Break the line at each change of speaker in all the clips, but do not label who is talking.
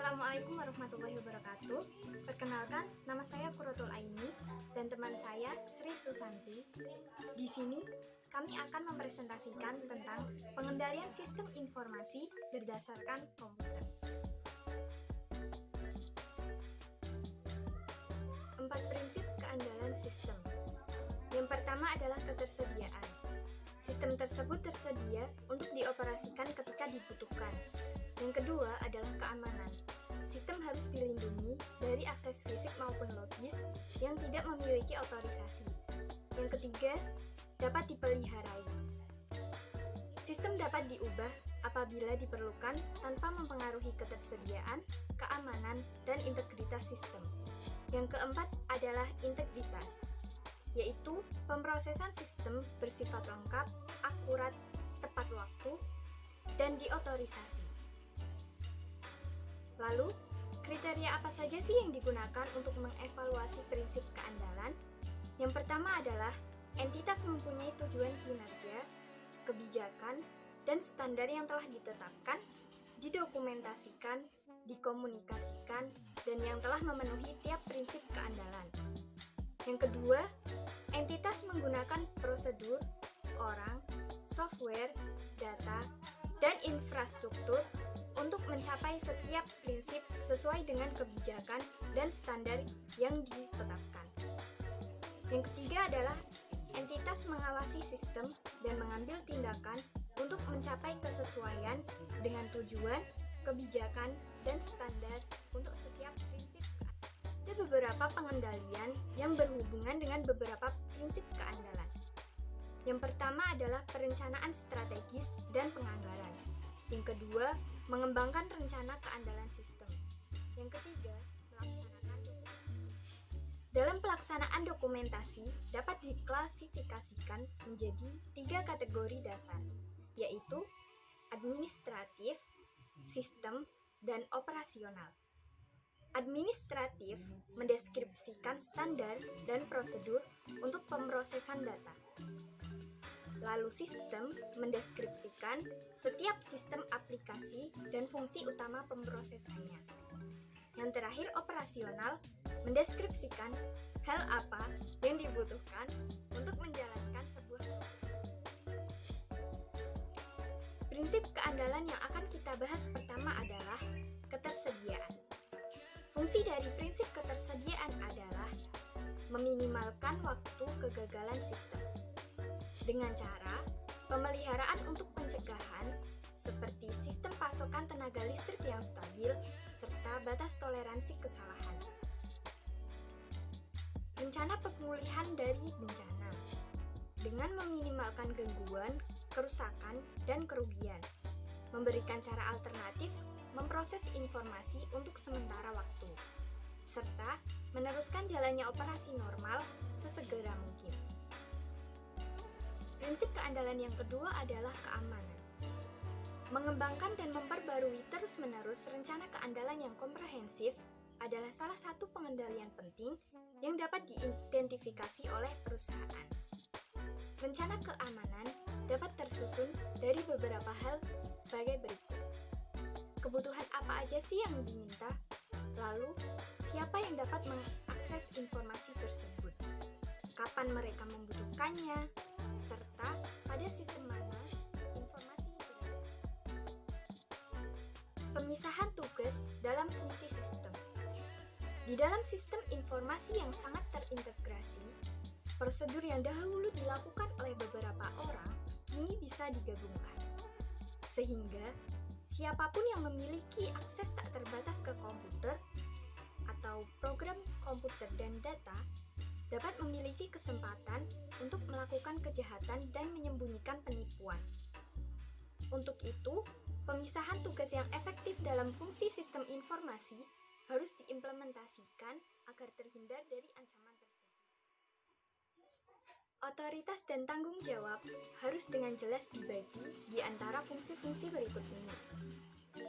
Assalamualaikum warahmatullahi wabarakatuh. Perkenalkan, nama saya Quratul Aini dan teman saya Sri Susanti. Di sini kami akan mempresentasikan tentang pengendalian sistem informasi berdasarkan komputer. 4 prinsip keandalan sistem. Yang pertama adalah ketersediaan. Sistem tersebut tersedia untuk dioperasikan ketika dibutuhkan. Yang kedua adalah keamanan. Sistem harus dilindungi dari akses fisik maupun logis yang tidak memiliki otorisasi. Yang ketiga, dapat dipeliharai. Sistem dapat diubah apabila diperlukan tanpa mempengaruhi ketersediaan, keamanan, dan integritas sistem. Yang keempat adalah integritas, yaitu pemrosesan sistem bersifat lengkap, akurat, tepat waktu, dan diotorisasi. Lalu, kriteria apa saja sih yang digunakan untuk mengevaluasi prinsip keandalan? Yang pertama adalah entitas mempunyai tujuan kinerja, kebijakan, dan standar yang telah ditetapkan, didokumentasikan, dikomunikasikan, dan yang telah memenuhi tiap prinsip keandalan. Yang kedua, entitas menggunakan prosedur, orang, software, data, dan infrastruktur untuk mencapai setiap prinsip sesuai dengan kebijakan dan standar yang ditetapkan. Yang ketiga adalah entitas mengawasi sistem dan mengambil tindakan untuk mencapai kesesuaian dengan tujuan, kebijakan, dan standar untuk setiap prinsip. Ada beberapa pengendalian yang berhubungan dengan beberapa prinsip keandalan. Yang pertama adalah perencanaan strategis dan penganggaran. Yang kedua, mengembangkan rencana keandalan sistem. Yang ketiga, melaksanakan dokumentasi. Dalam pelaksanaan dokumentasi dapat diklasifikasikan menjadi 3 kategori dasar, yaitu administratif, sistem, dan operasional. Administratif mendeskripsikan standar dan prosedur untuk pemrosesan data. Lalu sistem mendeskripsikan setiap sistem aplikasi dan fungsi utama pemrosesannya. Yang terakhir operasional mendeskripsikan hal apa yang dibutuhkan untuk menjalankan sebuah program. Prinsip keandalan yang akan kita bahas pertama adalah ketersediaan. Fungsi dari prinsip ketersediaan adalah meminimalkan waktu kegagalan sistem dengan cara pemeliharaan untuk pencegahan seperti sistem pasokan tenaga listrik yang stabil serta batas toleransi kesalahan. Rencana pemulihan dari bencana dengan meminimalkan gangguan, kerusakan, dan kerugian, memberikan cara alternatif memproses informasi untuk sementara waktu, serta meneruskan jalannya operasi normal sesegera mungkin. Prinsip keandalan yang kedua adalah keamanan. Mengembangkan dan memperbarui terus-menerus rencana keandalan yang komprehensif adalah salah satu pengendalian penting yang dapat diidentifikasi oleh perusahaan. Rencana keamanan dapat tersusun dari beberapa hal sebagai berikut. Kebutuhan apa aja sih yang diminta? Lalu, siapa yang dapat mengakses informasi tersebut? Kapan mereka membutuhkannya? Serta pada sistem mana informasi berada. Pemisahan tugas dalam fungsi sistem. Di dalam sistem informasi yang sangat terintegrasi, prosedur yang dahulu dilakukan oleh beberapa orang kini bisa digabungkan. Sehingga siapapun yang memiliki akses tak terbatas ke komputer atau program komputer dan data dapat memiliki kesempatan untuk melakukan kejahatan dan menyembunyikan penipuan. Untuk itu, pemisahan tugas yang efektif dalam fungsi sistem informasi harus diimplementasikan agar terhindar dari ancaman tersebut. Otoritas dan tanggung jawab harus dengan jelas dibagi di antara fungsi-fungsi berikut ini,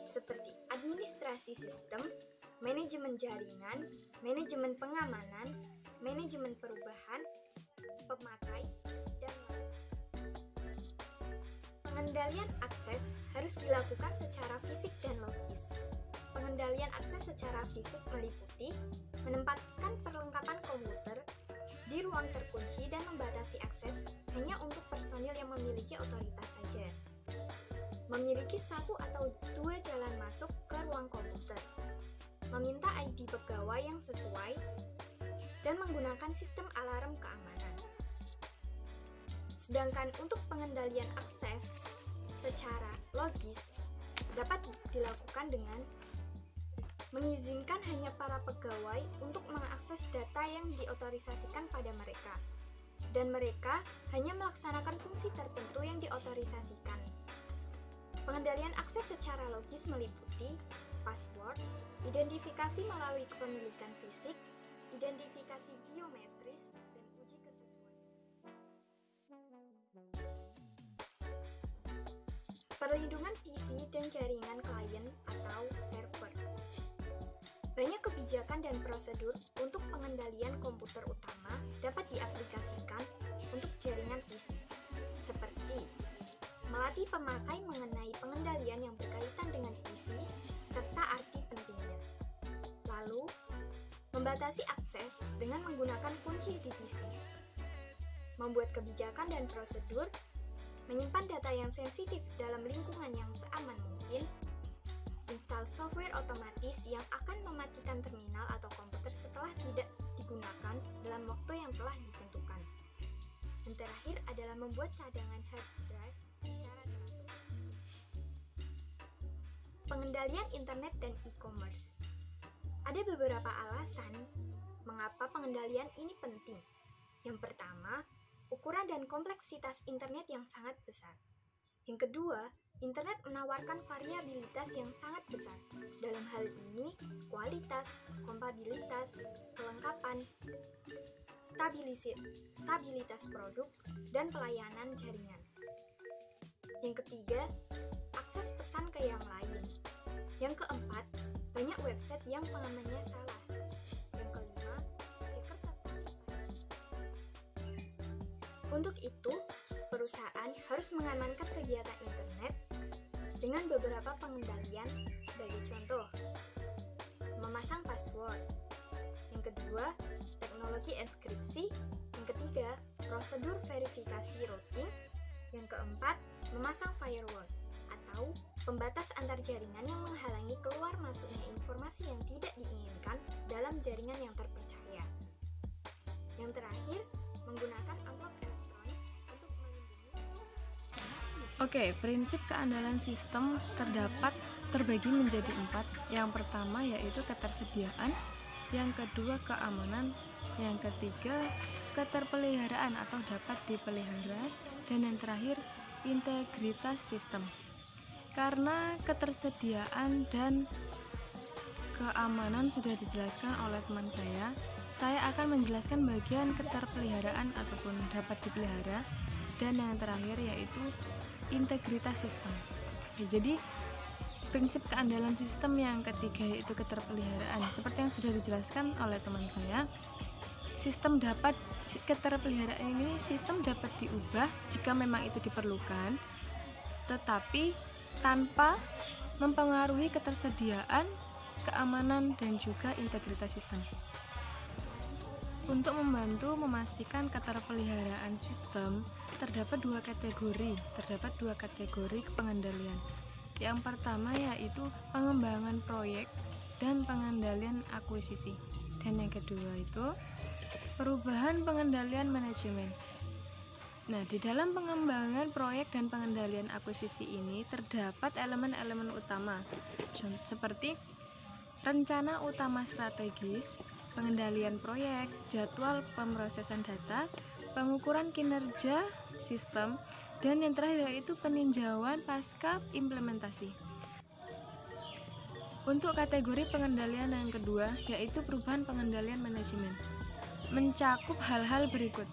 seperti administrasi sistem, manajemen jaringan, manajemen pengamanan, manajemen perubahan, pemakai, dan lain. Pengendalian akses harus dilakukan secara fisik dan logis. pengendalian akses secara fisik meliputi menempatkan perlengkapan komputer di ruang terkunci dan membatasi akses hanya untuk personil yang memiliki otoritas saja. Memiliki 1 atau 2 jalan masuk ke ruang komputer. Meminta ID pegawai yang sesuai dan menggunakan sistem alarm keamanan. Sedangkan untuk pengendalian akses secara logis dapat dilakukan dengan mengizinkan hanya para pegawai untuk mengakses data yang diotorisasikan pada mereka, dan mereka hanya melaksanakan fungsi tertentu yang diotorisasikan. Pengendalian akses secara logis meliputi password, identifikasi melalui kepemilikan fisik, identifikasi biometris, dan uji kesesuaian. Perlindungan PC dan jaringan klien atau server. Banyak kebijakan dan prosedur untuk pengendalian komputer utama dapat diaplikasikan untuk jaringan PC, seperti melatih pemakai mengenai pengendalian yang berkaitan dengan PC serta arti pentingnya. Lalu, membatasi akses dengan menggunakan kunci di PC. Membuat kebijakan dan prosedur, menyimpan data yang sensitif dalam lingkungan yang seaman mungkin, install software otomatis yang akan mematikan terminal atau komputer setelah tidak digunakan dalam waktu yang telah ditentukan. Dan terakhir adalah membuat cadangan hard drive secara teratur. Pengendalian internet dan e-commerce. Ada beberapa alasan mengapa pengendalian ini penting. Yang pertama, ukuran dan kompleksitas internet yang sangat besar. Yang kedua, internet menawarkan variabilitas yang sangat besar. Dalam hal ini, kualitas, kompatibilitas, kelengkapan, stabilitas produk, dan pelayanan jaringan. Yang ketiga, akses pesan ke yang lain. Yang keempat, banyak website yang pengamanannya salah. Yang kelima, hacker tertarik. Untuk itu, perusahaan harus mengamankan kegiatan internet dengan beberapa pengendalian. Sebagai contoh, memasang password. Yang kedua, teknologi enkripsi. Yang ketiga, prosedur verifikasi routing. Yang keempat, memasang firewall atau pembatas antar jaringan yang menghalangi keluar masuknya informasi yang tidak diinginkan dalam jaringan yang terpercaya. Yang terakhir, menggunakan amplop elektronik untuk melindungi.
Oke, prinsip keandalan sistem terbagi menjadi 4. Yang pertama yaitu ketersediaan, yang kedua keamanan, yang ketiga keterpeliharaan atau dapat dipelihara, dan yang terakhir integritas sistem. Karena ketersediaan dan keamanan sudah dijelaskan oleh teman saya akan menjelaskan bagian keterpeliharaan ataupun dapat dipelihara, dan yang terakhir yaitu integritas sistem. Jadi prinsip keandalan sistem yang ketiga yaitu keterpeliharaan. Seperti yang sudah dijelaskan oleh teman saya, keterpeliharaan ini sistem dapat diubah jika memang itu diperlukan, tetapi tanpa mempengaruhi ketersediaan, keamanan, dan juga integritas sistem. Untuk membantu memastikan keterpeliharaan sistem, terdapat dua kategori pengendalian. Yang pertama yaitu pengembangan proyek dan pengendalian akuisisi. Dan yang kedua itu perubahan pengendalian manajemen. Nah, di dalam pengembangan proyek dan pengendalian akuisisi ini terdapat elemen-elemen utama seperti rencana utama strategis, pengendalian proyek, jadwal pemrosesan data, pengukuran kinerja sistem, dan yang terakhir yaitu peninjauan pasca implementasi. Untuk kategori pengendalian yang kedua yaitu perubahan pengendalian manajemen, mencakup hal-hal berikut: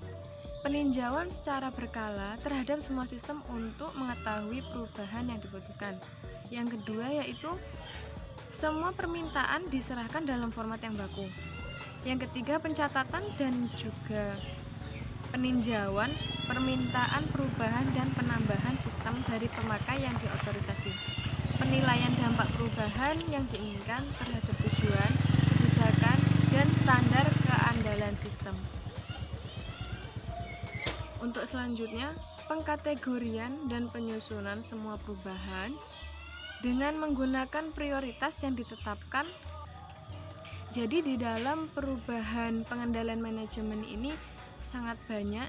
peninjauan secara berkala terhadap semua sistem untuk mengetahui perubahan yang dibutuhkan. Yang kedua yaitu semua permintaan diserahkan dalam format yang baku. Yang ketiga, pencatatan dan juga peninjauan permintaan perubahan dan penambahan sistem dari pemakai yang diotorisasi. penilaian dampak perubahan yang diinginkan terhadap tujuan, kebijakan, dan standar keandalan sistem. Untuk selanjutnya, pengkategorian dan penyusunan semua perubahan dengan menggunakan prioritas yang ditetapkan. Jadi di dalam perubahan pengendalian manajemen ini sangat banyak,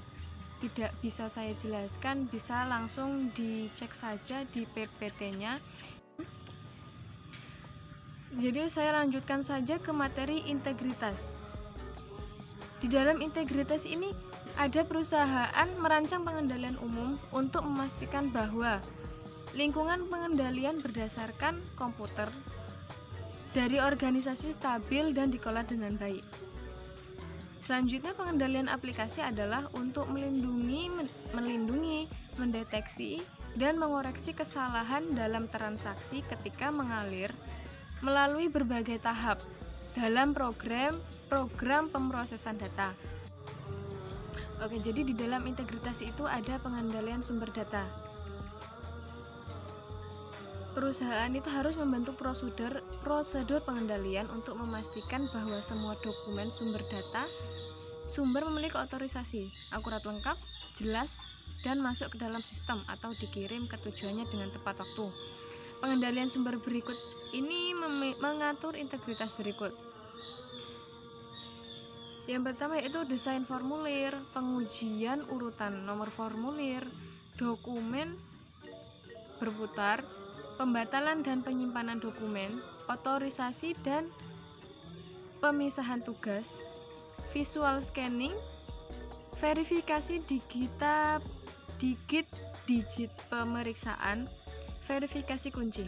tidak bisa saya jelaskan, bisa langsung dicek saja di PPT-nya. Jadi saya lanjutkan saja ke materi integritas. Di dalam integritas ini ada perusahaan merancang pengendalian umum untuk memastikan bahwa lingkungan pengendalian berdasarkan komputer dari organisasi stabil dan dikelola dengan baik. Selanjutnya, pengendalian aplikasi adalah untuk melindungi, mendeteksi, dan mengoreksi kesalahan dalam transaksi ketika mengalir melalui berbagai tahap dalam program pemrosesan data. Oke, jadi di dalam integritas itu ada pengendalian sumber data. Perusahaan itu harus membentuk prosedur pengendalian untuk memastikan bahwa semua dokumen sumber memiliki otorisasi, akurat, lengkap, jelas, dan masuk ke dalam sistem atau dikirim ke tujuannya dengan tepat waktu. Pengendalian sumber berikut ini mengatur integritas berikut. Yang pertama yaitu desain formulir, pengujian urutan nomor formulir, dokumen berputar, pembatalan dan penyimpanan dokumen, otorisasi dan pemisahan tugas, visual scanning, verifikasi digit pemeriksaan, verifikasi kunci.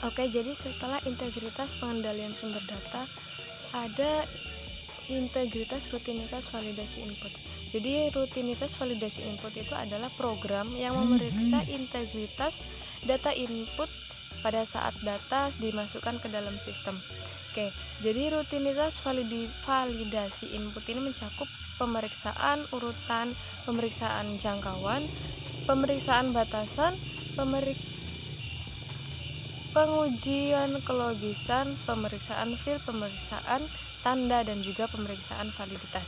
Oke, jadi setelah integritas pengendalian sumber data, ada integritas rutinitas validasi input. Jadi rutinitas validasi input itu adalah program yang memeriksa integritas data input pada saat data dimasukkan ke dalam sistem. Oke, jadi rutinitas validasi input ini mencakup pemeriksaan urutan, pemeriksaan jangkauan, pemeriksaan batasan, pengujian kelogisan, pemeriksaan field, pemeriksaan tanda, dan juga pemeriksaan validitas.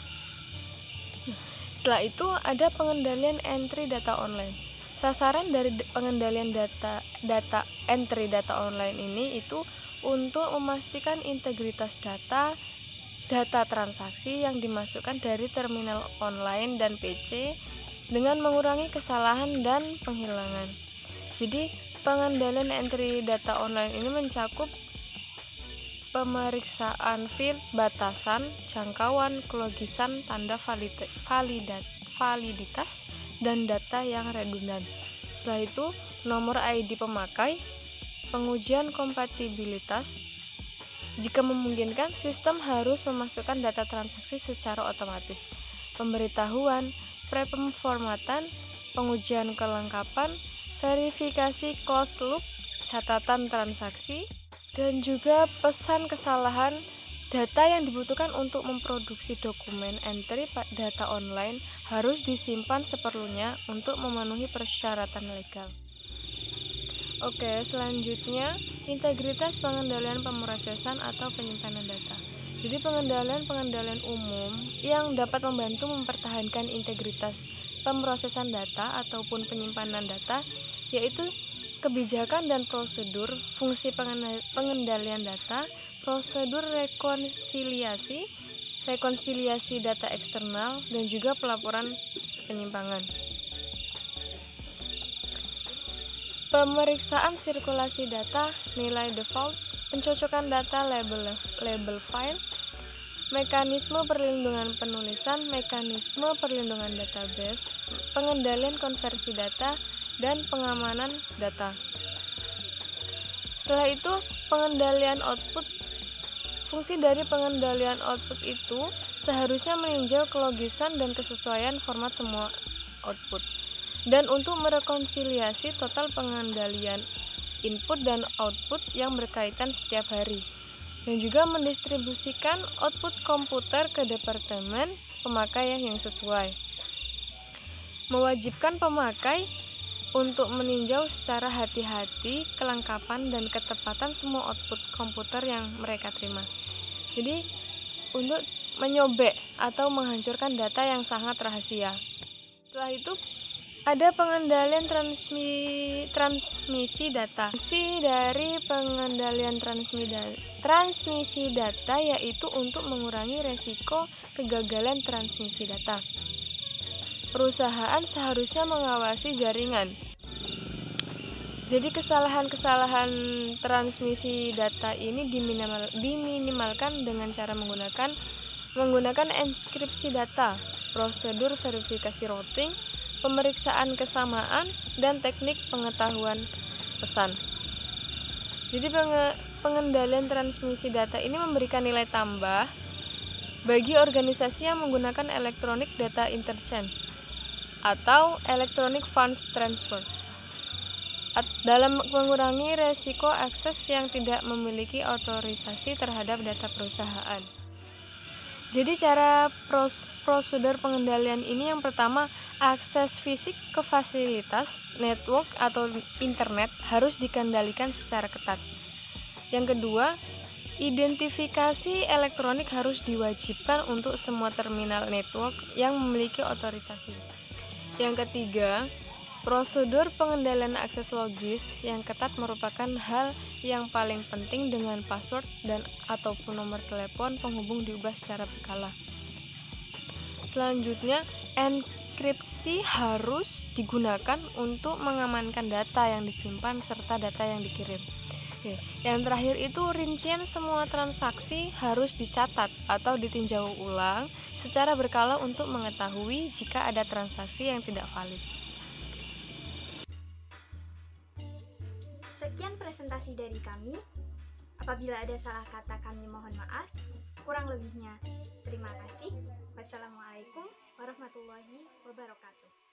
Setelah itu ada pengendalian entry data online. Sasaran dari pengendalian data entry data online ini itu untuk memastikan integritas data transaksi yang dimasukkan dari terminal online dan PC dengan mengurangi kesalahan dan penghilangan. Jadi pengendalian entry data online ini mencakup pemeriksaan field, batasan, jangkauan, kelogisan, tanda validitas, dan data yang redundan. Setelah itu, nomor ID pemakai, pengujian kompatibilitas. Jika memungkinkan, sistem harus memasukkan data transaksi secara otomatis. Pemberitahuan, prepemformatan, pengujian kelengkapan, verifikasi closed loop, catatan transaksi, dan juga pesan kesalahan. Data yang dibutuhkan untuk memproduksi dokumen entry data online harus disimpan seperlunya untuk memenuhi persyaratan legal. Oke, selanjutnya integritas pengendalian pemrosesan atau penyimpanan data. Jadi pengendalian umum yang dapat membantu mempertahankan integritas pemrosesan data ataupun penyimpanan data yaitu kebijakan dan prosedur, fungsi pengendalian data, prosedur rekonsiliasi data eksternal, dan juga pelaporan penyimpangan. Pemeriksaan sirkulasi data, nilai default, pencocokan data label file, mekanisme perlindungan penulisan, mekanisme perlindungan database, pengendalian konversi data, dan pengamanan data. Setelah itu, pengendalian output. Fungsi dari pengendalian output itu seharusnya meninjau kelogisan dan kesesuaian format semua output, dan untuk merekonsiliasi total pengendalian input dan output yang berkaitan setiap hari, dan juga mendistribusikan output komputer ke departemen pemakai yang sesuai. Mewajibkan pemakai untuk meninjau secara hati-hati kelengkapan dan ketepatan semua output komputer yang mereka terima. Jadi, untuk menyobek atau menghancurkan data yang sangat rahasia. Setelah itu, ada pengendalian transmisi data. Fungsi dari pengendalian transmisi data yaitu untuk mengurangi resiko kegagalan transmisi data. Perusahaan seharusnya mengawasi jaringan. Jadi kesalahan-kesalahan transmisi data ini diminimalkan dengan cara menggunakan enkripsi data, prosedur verifikasi routing, pemeriksaan kesamaan, dan teknik pengetahuan pesan. Jadi pengendalian transmisi data ini memberikan nilai tambah bagi organisasi yang menggunakan electronic data interchange atau electronic funds transfer dalam mengurangi resiko akses yang tidak memiliki otorisasi terhadap data perusahaan. Jadi cara prosedur pengendalian ini yang pertama, akses fisik ke fasilitas, network atau internet harus dikendalikan secara ketat. Yang kedua, identifikasi elektronik harus diwajibkan untuk semua terminal network yang memiliki otorisasi. Yang ketiga, prosedur pengendalian akses logis yang ketat merupakan hal yang paling penting dengan password dan ataupun nomor telepon penghubung diubah secara berkala. Selanjutnya, enkripsi harus digunakan untuk mengamankan data yang disimpan serta data yang dikirim. Oke. Yang terakhir itu rincian semua transaksi harus dicatat atau ditinjau ulang secara berkala untuk mengetahui jika ada transaksi yang tidak valid.
Sekian presentasi dari kami. Apabila ada salah kata kami mohon maaf. Kurang lebihnya, terima kasih. Wassalamualaikum warahmatullahi wabarakatuh.